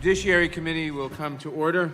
Judiciary Committee will come to order.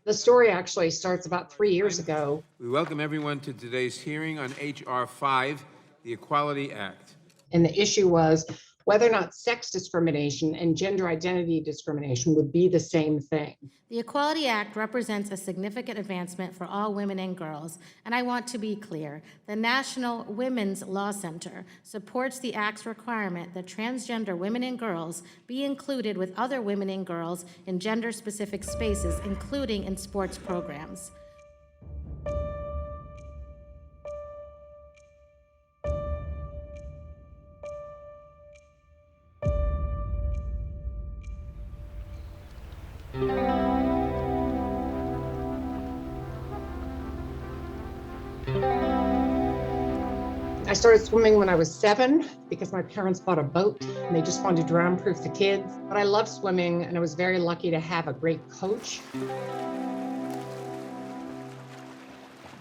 The story actually starts about 3 years ago. We welcome everyone to today's hearing on H.R. 5, the Equality Act. And the issue was whether or not sex discrimination and gender identity discrimination would be the same thing. The Equality Act represents a significant advancement for all women and girls, and I want to be clear. The National Women's Law Center supports the Act's requirement that transgender women and girls be included with other women and girls in gender-specific spaces, including in sports programs. I started swimming when I was 7 because my parents bought a boat and they just wanted to drown-proof the kids. But I love swimming and I was very lucky to have a great coach.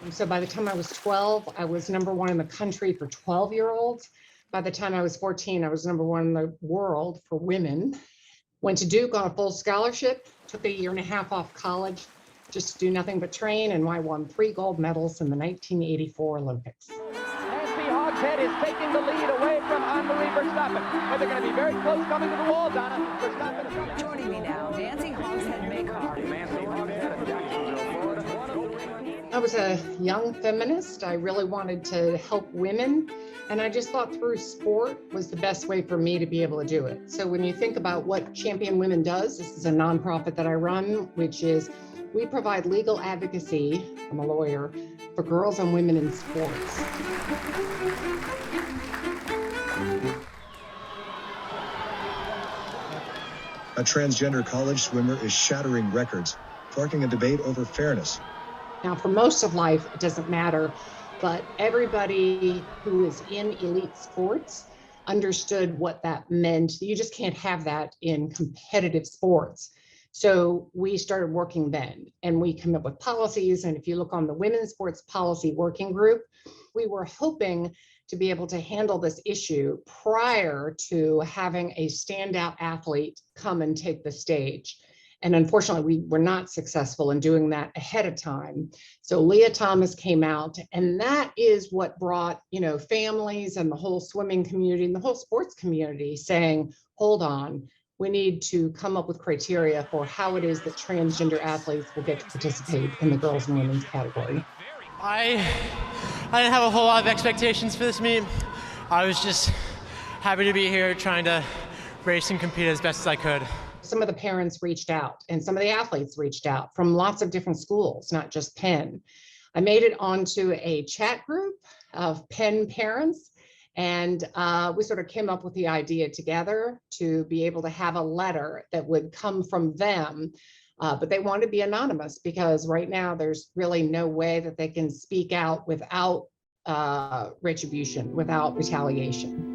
And so by the time I was 12, I was #1 in the country for 12-year-olds. By the time I was 14, I was #1 in the world for women. Went to Duke on a full scholarship, took a 1.5 years off college just to do nothing but train, and I won 3 gold medals in the 1984 Olympics. Hogshead is taking the lead away from Anne-Marie Verstappen. But they're going to be very close coming to the wall, Donna. Verstappen is coming. Joining me now, Nancy Hogshead-Makar. I was a young feminist. I really wanted to help women. And I just thought through sport was the best way for me to be able to do it. So when you think about what Champion Women does, this is a nonprofit that I run, which is we provide legal advocacy, I'm a lawyer, for girls and women in sports. A transgender college swimmer is shattering records, sparking a debate over fairness. Now, for most of life, it doesn't matter, but everybody who is in elite sports understood what that meant. You just can't have that in competitive sports. So we started working then, and we come up with policies. And if you look on the Women's Sports Policy Working Group, we were hoping to be able to handle this issue prior to having a standout athlete come and take the stage. And unfortunately, we were not successful in doing that ahead of time. So Leah Thomas came out, and that is what brought, families and the whole swimming community and the whole sports community saying, hold on, we need to come up with criteria for how it is that transgender athletes will get to participate in the girls and women's category. I didn't have a whole lot of expectations for this meet. I was just happy to be here trying to race and compete as best as I could. Some of the parents reached out and some of the athletes reached out from lots of different schools, not just Penn. I made it onto a chat group of Penn parents, and we sort of came up with the idea together to be able to have a letter that would come from them. But they want to be anonymous because right now there's really no way that they can speak out without retribution, without retaliation.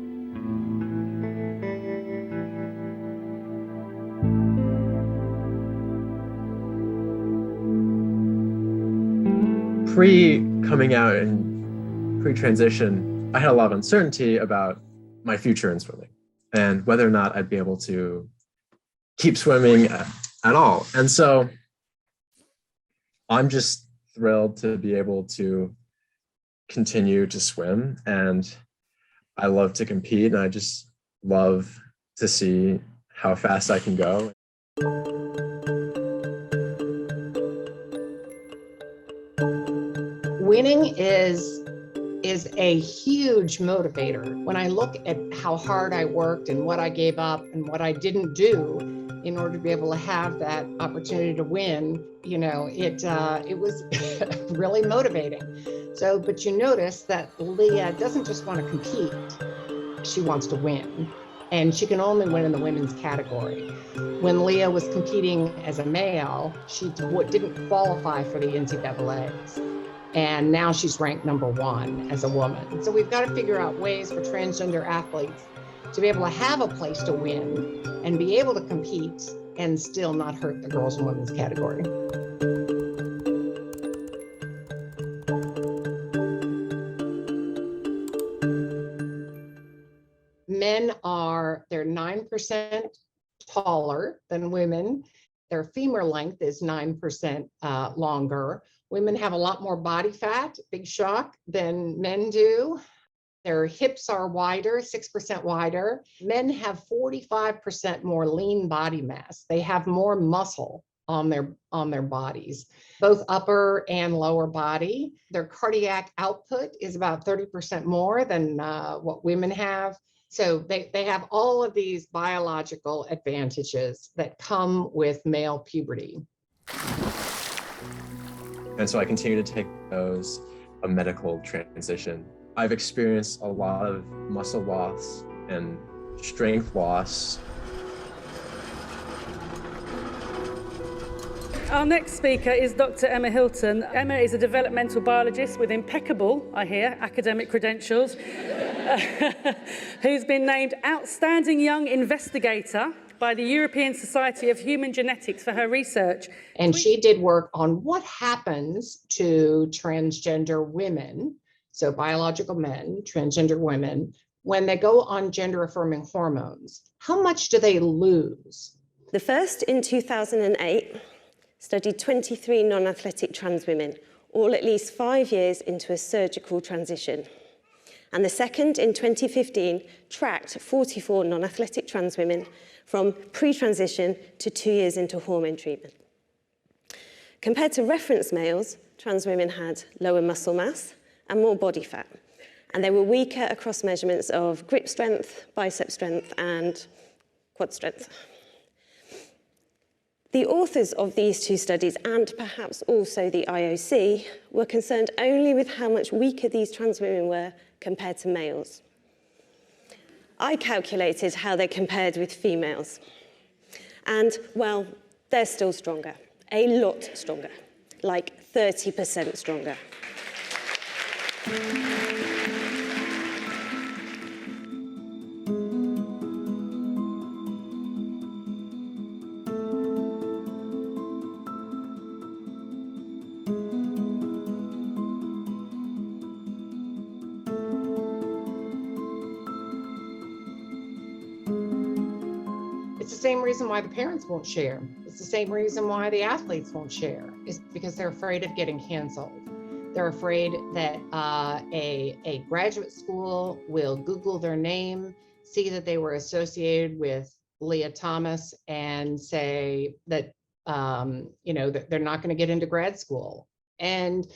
Pre-coming out and pre-transition, I had a lot of uncertainty about my future in swimming and whether or not I'd be able to keep swimming at all. And so I'm just thrilled to be able to continue to swim, and I love to compete, and I just love to see how fast I can go. Winning is a huge motivator. When I look at how hard I worked and what I gave up and what I didn't do in order to be able to have that opportunity to win, it was really motivating. So, but you notice that Leah doesn't just want to compete, she wants to win. And she can only win in the women's category. When Leah was competing as a male, she didn't qualify for the NCAAs. And now she's ranked #1 as a woman. So we've got to figure out ways for transgender athletes to be able to have a place to win and be able to compete and still not hurt the girls and women's category. Men they're 9% taller than women. Their femur length is 9% longer. Women have a lot more body fat, big shock, than men do. Their hips are wider, 6% wider. Men have 45% more lean body mass. They have more muscle on their bodies, both upper and lower body. Their cardiac output is about 30% more than what women have. So they have all of these biological advantages that come with male puberty. And so I continue to take those a medical transition. I've experienced a lot of muscle loss and strength loss. Our next speaker is Dr. Emma Hilton. Emma is a developmental biologist with impeccable, I hear, academic credentials, who's been named Outstanding Young Investigator by the European Society of Human Genetics for her research. And she did work on what happens to transgender women, so biological men, transgender women, when they go on gender-affirming hormones. How much do they lose? The first, in 2008, studied 23 non-athletic trans women, all at least 5 years into a surgical transition. And the second, in 2015, tracked 44 non-athletic trans women from pre-transition to 2 years into hormone treatment. Compared to reference males, trans women had lower muscle mass and more body fat, and they were weaker across measurements of grip strength, bicep strength, and quad strength. The authors of these two studies, and perhaps also the IOC, were concerned only with how much weaker these trans women were compared to males. I calculated how they compared with females. And, well, they're still stronger, a lot stronger, like 30% stronger. It's the same reason why the parents won't share. It's the same reason why the athletes won't share, is because they're afraid of getting canceled. They're afraid that a graduate school will Google their name, see that they were associated with Leah Thomas, and say that that they're not going to get into grad school. And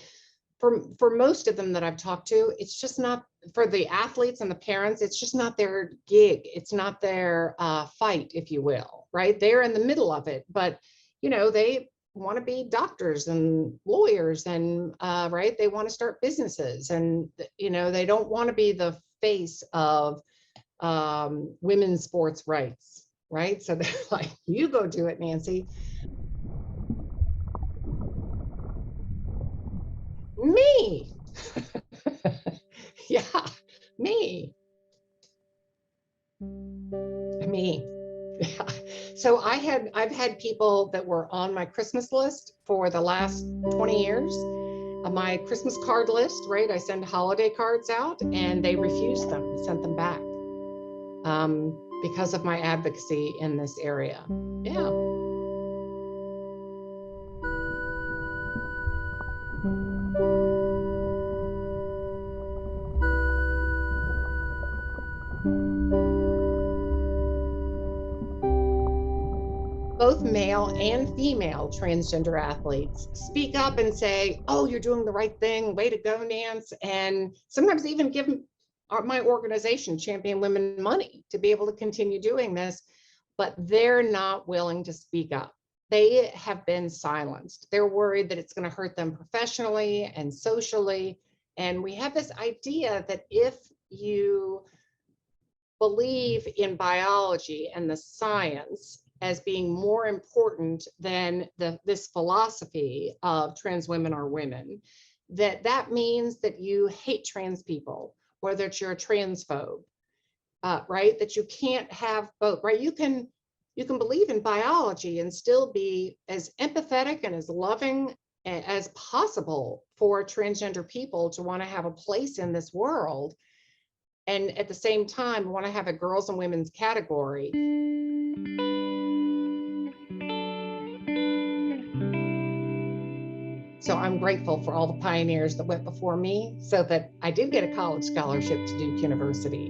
for most of them that I've talked to, it's just not, for the athletes and the parents, it's just not their gig. It's not their fight, if you will, right? They're in the middle of it, but they want to be doctors and lawyers and right, they want to start businesses, and they don't want to be the face of women's sports rights, right? So they're like, you go do it, Nancy. Me. Yeah, me. Yeah. So I've had people that were on my Christmas list for the last 20 years. My Christmas card list, right? I send holiday cards out, and they refused them, sent them back because of my advocacy in this area. Yeah. Both male and female transgender athletes speak up and say, oh, you're doing the right thing, way to go, Nance, and sometimes even give my organization, Champion Women, money to be able to continue doing this, but they're not willing to speak up. They have been silenced. They're worried that it's going to hurt them professionally and socially, and we have this idea that if you believe in biology and the science as being more important than this philosophy of trans women are women, that means that you hate trans people, or that you're a transphobe, right? That you can't have both, right? You can believe in biology and still be as empathetic and as loving as possible for transgender people to want to have a place in this world, and at the same time want to have a girls and women's category. So I'm grateful for all the pioneers that went before me so that I did get a college scholarship to Duke University.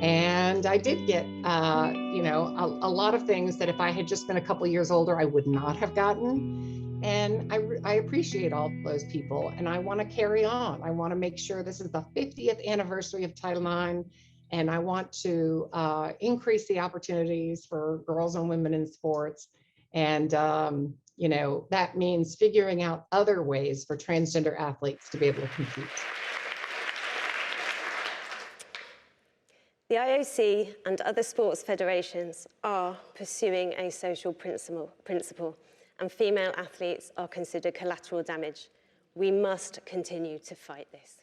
And I did get, a lot of things that if I had just been a couple years older, I would not have gotten. And I appreciate all those people, and I want to carry on. I want to make sure this is the 50th anniversary of Title IX, and I want to increase the opportunities for girls and women in sports. And, that means figuring out other ways for transgender athletes to be able to compete. The IOC and other sports federations are pursuing a social principle, and female athletes are considered collateral damage. We must continue to fight this.